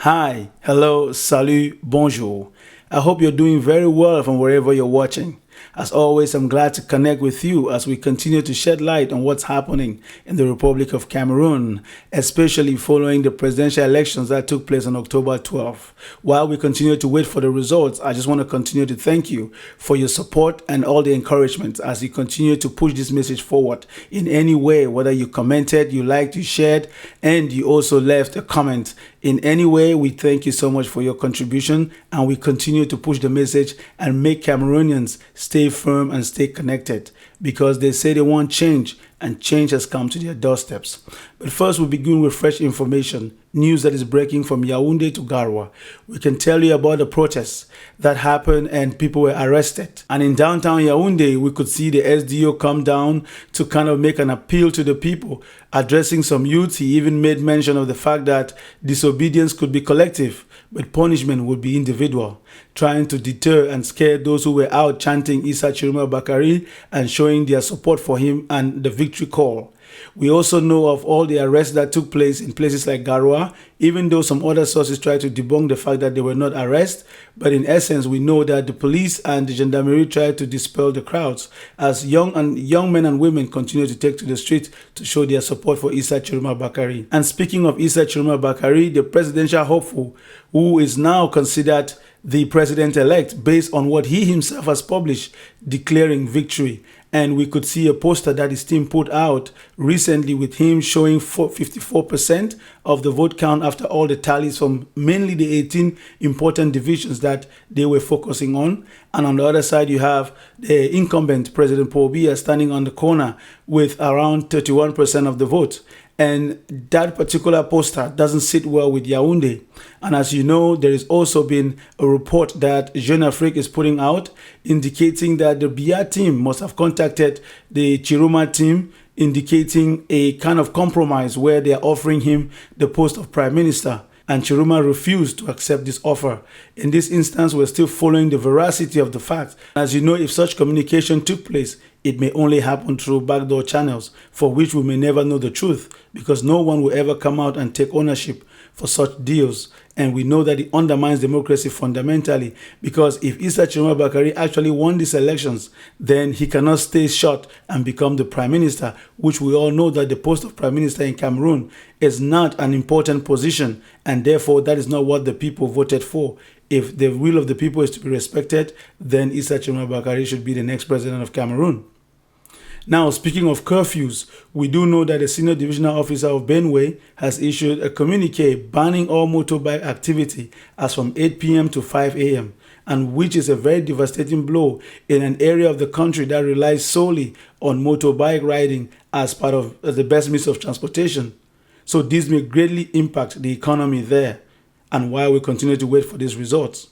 Hi, hello, salut, bonjour. I hope you're doing very well from wherever you're watching. As always, I'm glad to connect with you as we continue to shed light on what's happening in the Republic of Cameroon, especially following the presidential elections that took place on October 12th. While we continue to wait for the results, I just want to continue to thank you for your support and all the encouragement as you continue to push this message forward in any way, whether you commented, you liked, you shared, and you also left a comment. In any way, we thank you so much for your contribution, and we continue to push the message and make Cameroonians stay firm and stay connected, because they say they want change, and change has come to their doorsteps. But first, we begin with fresh information, news that is breaking from Yaoundé to Garoua. We can tell you about the protests that happened and people were arrested. And in downtown Yaoundé, we could see the SDO come down to kind of make an appeal to the people, addressing some youth. He even made mention of the fact that disobedience could be collective, but punishment would be individual, trying to deter and scare those who were out chanting Issa Tchiroma Bakary and showing their support for him and the victory call. We also know of all the arrests that took place in places like Garoua, even though some other sources try to debunk the fact that they were not arrests. But in essence, we know that the police and the gendarmerie tried to dispel the crowds as young men and women continue to take to the street to show their support for Issa Tchiroma Bakary. And speaking of Issa Tchiroma Bakary, the presidential hopeful, who is now considered the president-elect based on what he himself has published, declaring victory. And we could see a poster that his team put out recently with him showing 54% of the vote count after all the tallies from mainly the 18 important divisions that they were focusing on. And on the other side, you have the incumbent President Biya standing on the corner with around 31% of the vote. And that particular poster doesn't sit well with Yaoundé. And as you know, there has also been a report that Jeune Afrique is putting out indicating that the Biya team must have contacted the Tchiroma team, indicating a kind of compromise where they are offering him the post of Prime Minister. And Tchiroma refused to accept this offer. In this instance, we're still following the veracity of the facts. As you know, if such communication took place, it may only happen through backdoor channels, for which we may never know the truth, because no one will ever come out and take ownership for such deals. And we know that it undermines democracy fundamentally, because if Issa Tchiroma Bakary actually won these elections, then he cannot stay shut and become the prime minister, which we all know that the post of prime minister in Cameroon is not an important position, and therefore that is not what the people voted for. If the will of the people is to be respected, then Issa Tchiroma Bakary should be the next president of Cameroon. Now, speaking of curfews, we do know that the senior divisional officer of Benue has issued a communique banning all motorbike activity as from 8 p.m. to 5 a.m., and which is a very devastating blow in an area of the country that relies solely on motorbike riding as part of the best means of transportation. So this may greatly impact the economy there, and while we continue to wait for these results.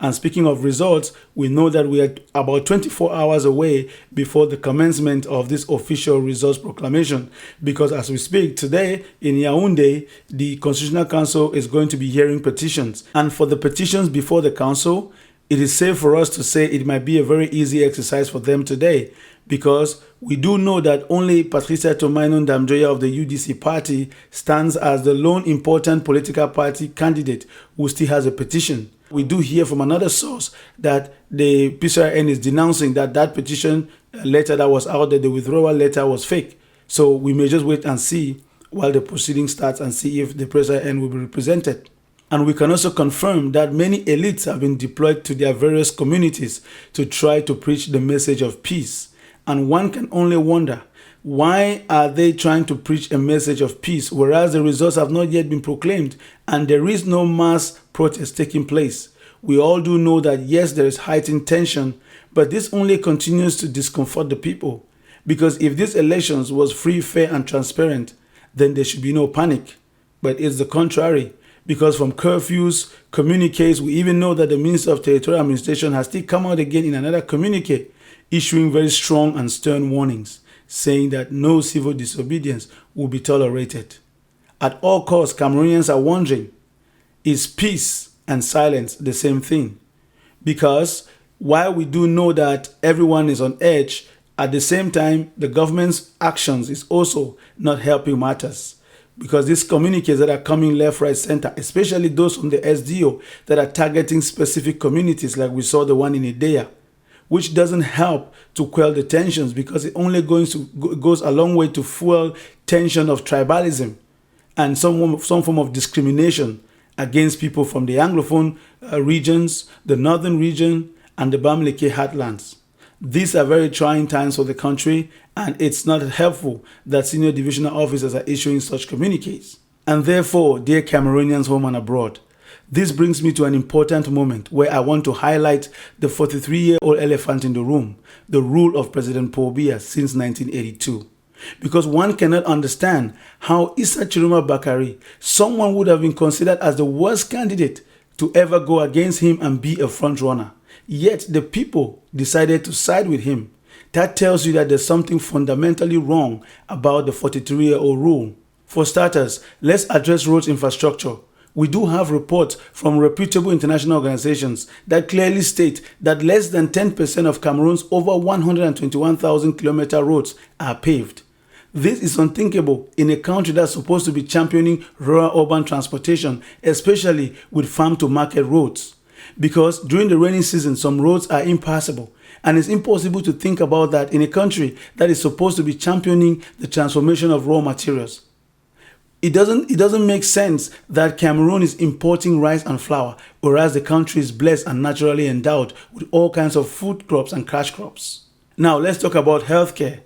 And speaking of results, we know that we are about 24 hours away before the commencement of this official results proclamation, because as we speak today in Yaoundé, the Constitutional Council is going to be hearing petitions. And for the petitions before the council, it is safe for us to say it might be a very easy exercise for them today, because we do know that only Patricia Tomaino Ndamjoya of the UDC party stands as the lone important political party candidate who still has a petition. We do hear from another source that the PCRN is denouncing that petition letter that was out there, the withdrawal letter, was fake. So we may just wait and see while the proceeding starts and see if the PCRN will be represented. And we can also confirm that many elites have been deployed to their various communities to try to preach the message of peace. And one can only wonder, why are they trying to preach a message of peace, whereas the results have not yet been proclaimed and there is no mass protest taking place? We all do know that yes, there is heightened tension, but this only continues to discomfort the people. Because if these elections was free, fair, and transparent, then there should be no panic. But it's the contrary, because from curfews, communiques, we even know that the Minister of Territorial Administration has still come out again in another communique, issuing very strong and stern warnings, saying that no civil disobedience will be tolerated. At all costs, Cameroonians are wondering, is peace and silence the same thing? Because while we do know that everyone is on edge, at the same time, the government's actions is also not helping matters. because these communiques that are coming left, right, center, especially those from the SDO that are targeting specific communities, like we saw the one in Idea, which doesn't help to quell the tensions because it only goes a long way to fuel tension of tribalism and some form of discrimination against people from the Anglophone regions, the northern region, and the Bamileke heartlands. These are very trying times for the country, and it's not helpful that senior divisional officers are issuing such communiques. And therefore, dear Cameroonians home and abroad, this brings me to an important moment where I want to highlight the 43-year-old elephant in the room, the rule of President Paul Biya since 1982. Because one cannot understand how Issa Tchiroma Bakary, someone would have been considered as the worst candidate to ever go against him and be a front runner. Yet the people decided to side with him. That tells you that there's something fundamentally wrong about the 43-year-old rule. For starters, let's address roads infrastructure. We do have reports from reputable international organizations that clearly state that less than 10% of Cameroon's over 121,000 kilometer roads are paved. This is unthinkable in a country that's supposed to be championing rural-urban transportation, especially with farm-to-market roads. Because during the rainy season, some roads are impassable, and it's impossible to think about that in a country that is supposed to be championing the transformation of raw materials. It doesn't make sense that Cameroon is importing rice and flour, whereas the country is blessed and naturally endowed with all kinds of food crops and cash crops. Now let's talk about healthcare.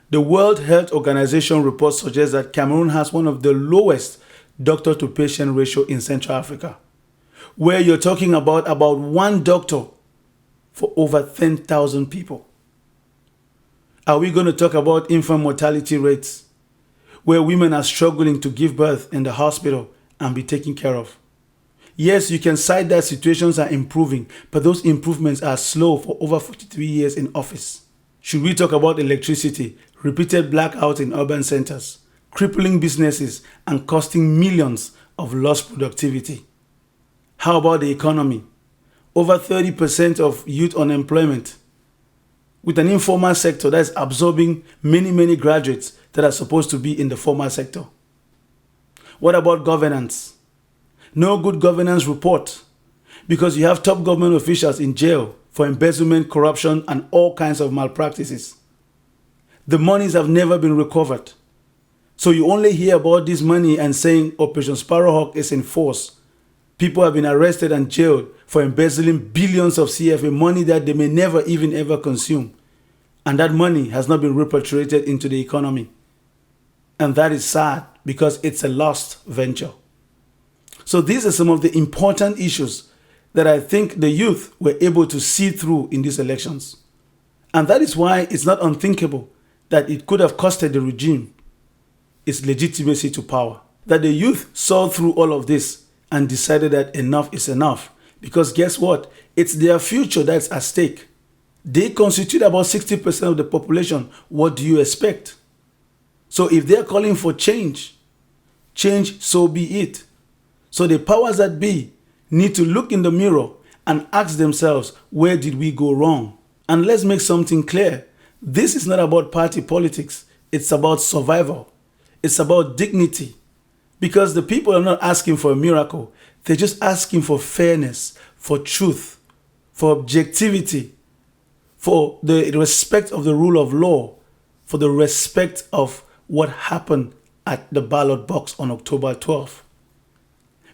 The World Health Organization report suggests that Cameroon has one of the lowest doctor-to-patient ratio in Central Africa, where you're talking about one doctor for over 10,000 people. Are we going to talk about infant mortality rates, where women are struggling to give birth in the hospital and be taken care of? Yes, you can cite that situations are improving, but those improvements are slow for over 43 years in office. Should we talk about electricity, repeated blackouts in urban centers, crippling businesses, and costing millions of lost productivity? How about the economy? Over 30% of youth unemployment, with an informal sector that is absorbing many graduates that are supposed to be in the formal sector. What about governance? No good governance report, because you have top government officials in jail for embezzlement, corruption, and all kinds of malpractices. The monies have never been recovered. So you only hear about this money and saying Operation Sparrowhawk is in force. People have been arrested and jailed for embezzling billions of CFA, money that they may never even ever consume. And that money has not been repatriated into the economy. And that is sad because it's a lost venture. So these are some of the important issues that I think the youth were able to see through in these elections. And that is why it's not unthinkable that it could have costed the regime its legitimacy to power. That the youth saw through all of this and decided that enough is enough. Because guess what? It's their future that's at stake. They constitute about 60% of the population. What do you expect? So if they're calling for change, so be it. So the powers that be need to look in the mirror and ask themselves, where did we go wrong? And let's make something clear. This is not about party politics. It's about survival. It's about dignity. Because the people are not asking for a miracle. They're just asking for fairness, for truth, for objectivity, for the respect of the rule of law, for the respect of what happened at the ballot box on October 12th.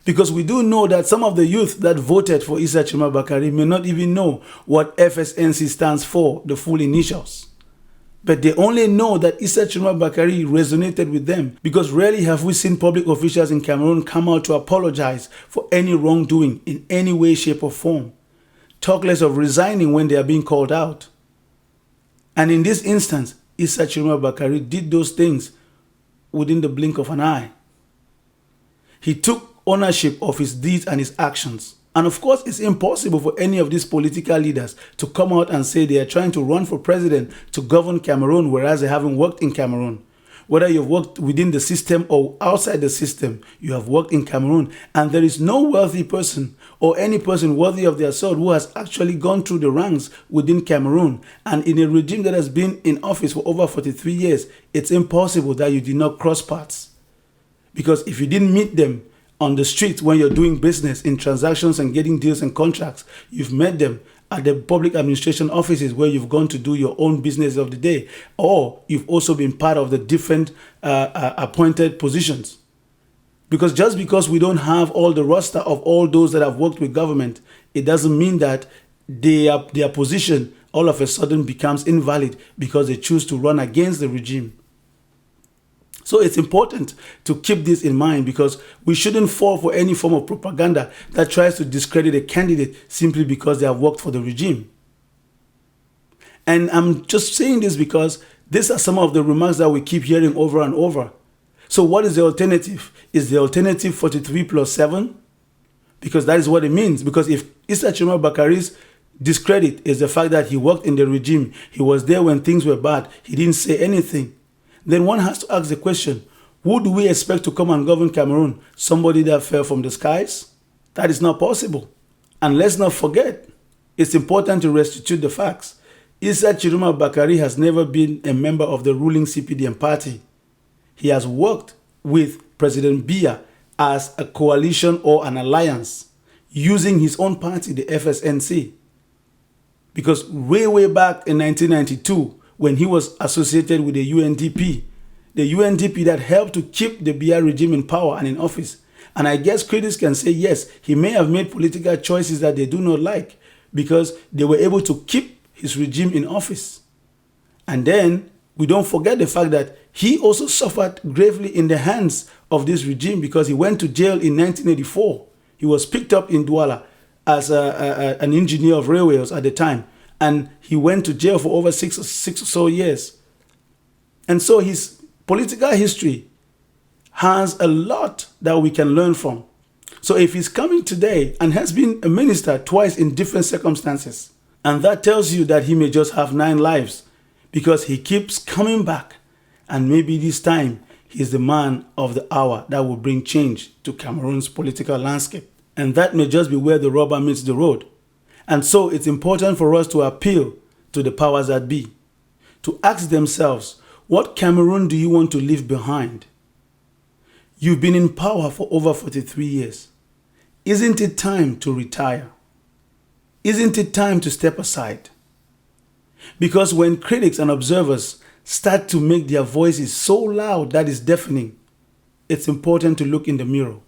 Because we do know that some of the youth that voted for Issa Tchiroma Bakary may not even know what FSNC stands for, the full initials. But they only know that Issa Tchiroma Bakary resonated with them, because rarely have we seen public officials in Cameroon come out to apologize for any wrongdoing in any way, shape or form. Talk less of resigning when they are being called out. And in this instance, Issa Tchiroma Bakary did those things within the blink of an eye. He took ownership of his deeds and his actions. And of course, it's impossible for any of these political leaders to come out and say they are trying to run for president to govern Cameroon, whereas they haven't worked in Cameroon. Whether you've worked within the system or outside the system, you have worked in Cameroon. And there is no wealthy person or any person worthy of their sword who has actually gone through the ranks within Cameroon. And in a regime that has been in office for over 43 years, it's impossible that you did not cross paths. Because if you didn't meet them on the street when you're doing business in transactions and getting deals and contracts, you've met them at the public administration offices where you've gone to do your own business of the day, or you've also been part of the different appointed positions. Because just because we don't have all the roster of all those that have worked with government, it doesn't mean that their position all of a sudden becomes invalid because they choose to run against the regime. So it's important to keep this in mind, because we shouldn't fall for any form of propaganda that tries to discredit a candidate simply because they have worked for the regime. And I'm just saying this because these are some of the remarks that we keep hearing over and over. So what is the alternative? Is the alternative 43 plus 7? Because that is what it means. Because if Issa Tchiroma Bakary's discredit is the fact that he worked in the regime, he was there when things were bad, he didn't say anything, then one has to ask the question, who do we expect to come and govern Cameroon? Somebody that fell from the skies? That is not possible. And let's not forget, it's important to restitute the facts. Issa Tchiroma Bakary has never been a member of the ruling CPDM party. He has worked with President Biya as a coalition or an alliance, using his own party, the FSNC. Because way back in 1992, when he was associated with the UNDP that helped to keep the Biya regime in power and in office. And I guess critics can say, yes, he may have made political choices that they do not like, because they were able to keep his regime in office. And then we don't forget the fact that he also suffered gravely in the hands of this regime, because he went to jail in 1984. He was picked up in Douala as an engineer of railways at the time. And he went to jail for over six or so years. And so his political history has a lot that we can learn from. So if he's coming today and has been a minister twice in different circumstances, and that tells you that he may just have 9 lives, because he keeps coming back, and maybe this time he's the man of the hour that will bring change to Cameroon's political landscape. And that may just be where the rubber meets the road. And so it's important for us to appeal to the powers that be, to ask themselves, what Cameroon do you want to leave behind? You've been in power for over 43 years. Isn't it time to retire? Isn't it time to step aside? Because when critics and observers start to make their voices so loud that is deafening, it's important to look in the mirror.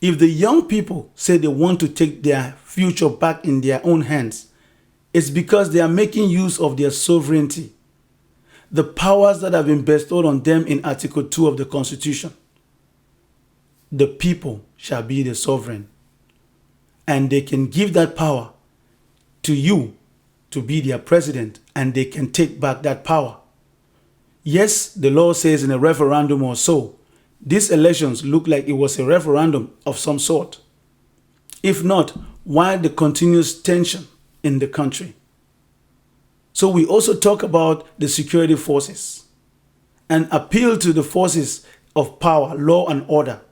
If the young people say they want to take their future back in their own hands, it's because they are making use of their sovereignty, the powers that have been bestowed on them in Article 2 of the Constitution. The people shall be the sovereign, and they can give that power to you to be their president, and they can take back that power. Yes, the law says in a referendum or so, these elections look like it was a referendum of some sort. If not, why the continuous tension in the country? So we also talk about the security forces and appeal to the forces of power, law and order,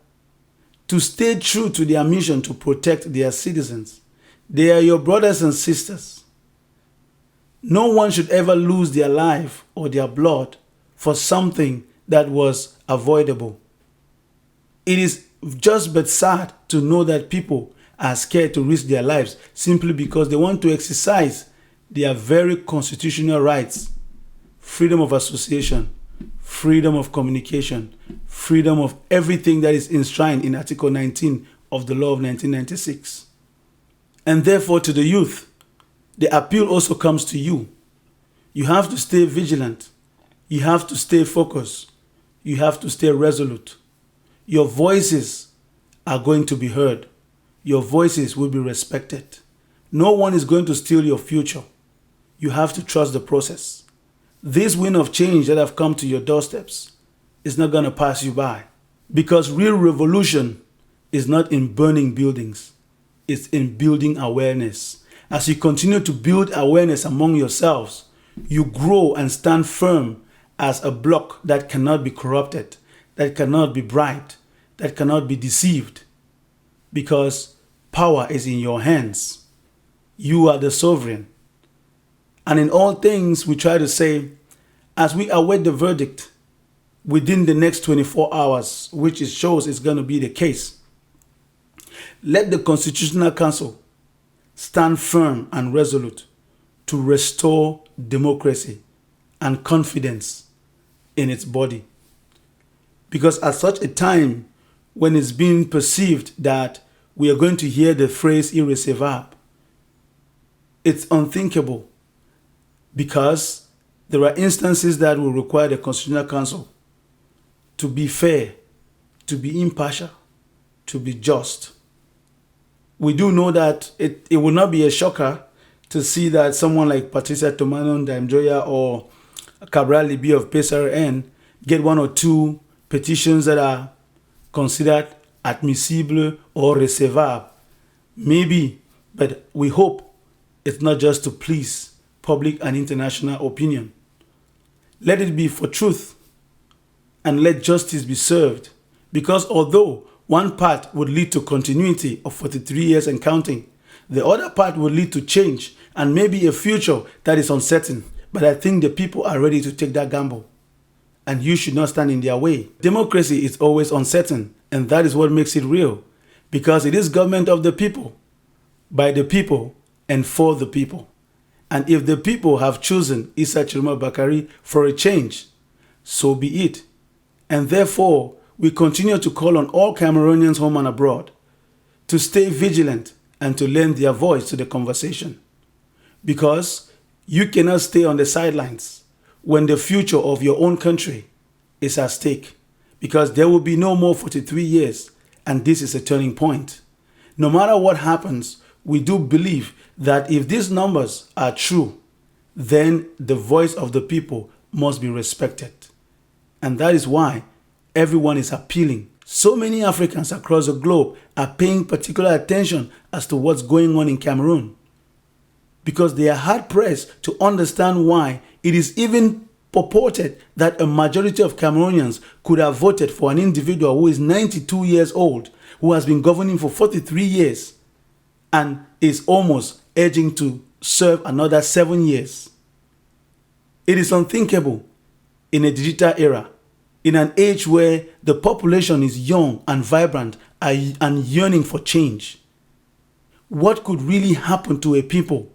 to stay true to their mission to protect their citizens. They are your brothers and sisters. No one should ever lose their life or their blood for something that was avoidable. It is just but sad to know that people are scared to risk their lives simply because they want to exercise their very constitutional rights: freedom of association, freedom of communication, freedom of everything that is enshrined in Article 19 of the law of 1996. And therefore, to the youth, the appeal also comes to you. You have to stay vigilant. You have to stay focused. You have to stay resolute. Your voices are going to be heard. Your voices will be respected. No one is going to steal your future. You have to trust the process. This wind of change that have come to your doorsteps is not going to pass you by, because real revolution is not in burning buildings. It's in building awareness. As you continue to build awareness among yourselves, you grow and stand firm as a block that cannot be corrupted, that cannot be bribed, that cannot be deceived, because power is in your hands. You are the sovereign. And in all things, we try to say, as we await the verdict, within the next 24 hours, which it shows is going to be the case. Let the Constitutional Council stand firm and resolute to restore democracy and confidence in its body. Because at such a time, when it's being perceived that we are going to hear the phrase irrecevable, it's unthinkable, because there are instances that will require the Constitutional Council to be fair, to be impartial, to be just. We do know that it will not be a shocker to see that someone like Patricia Tomanon Daimjoya or Cabral Libi of PSRN get one or two petitions that are considered admissible or recevable. Maybe, but we hope it's not just to please public and international opinion. Let it be for truth, and let justice be served, because although one part would lead to continuity of 43 years and counting, the other part will lead to change and maybe a future that is uncertain. But I think the people are ready to take that gamble, and you should not stand in their way. Democracy is always uncertain, and that is what makes it real, because it is government of the people, by the people, and for the people. And if the people have chosen Issa Tchiroma Bakary for a change, so be it. And therefore, we continue to call on all Cameroonians home and abroad to stay vigilant and to lend their voice to the conversation. Because you cannot stay on the sidelines when the future of your own country is at stake. Because there will be no more 43 years, and this is a turning point. No matter what happens, we do believe that if these numbers are true, then the voice of the people must be respected. And that is why everyone is appealing. So many Africans across the globe are paying particular attention as to what's going on in Cameroon, because they are hard-pressed to understand why it is even purported that a majority of Cameroonians could have voted for an individual who is 92 years old, who has been governing for 43 years, and is almost edging to serve another 7 years. It is unthinkable in a digital era, in an age where the population is young and vibrant and yearning for change. What could really happen to a people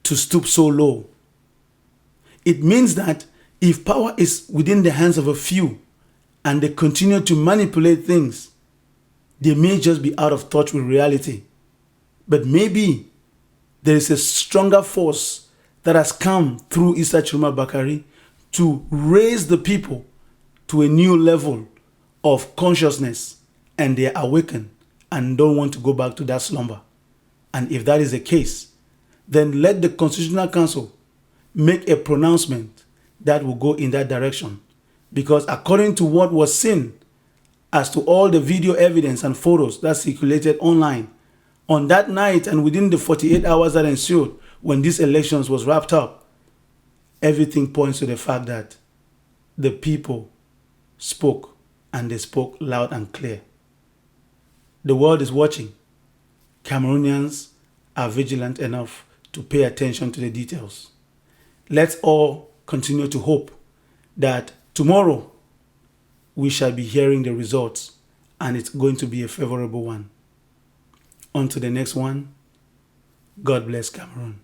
to stoop so low? It means that if power is within the hands of a few and they continue to manipulate things, they may just be out of touch with reality. But maybe there is a stronger force that has come through Issa Tchiroma Bakary to raise the people to a new level of consciousness, and they awaken and don't want to go back to that slumber. And if that is the case, then let the Constitutional Council make a pronouncement that will go in that direction. Because according to what was seen, as to all the video evidence and photos that circulated online, on that night and within the 48 hours that ensued when these elections was wrapped up, everything points to the fact that the people spoke, and they spoke loud and clear. The world is watching. Cameroonians are vigilant enough to pay attention to the details. Let's all continue to hope that tomorrow we shall be hearing the results, and it's going to be a favorable one. On to the next one. God bless Cameroon.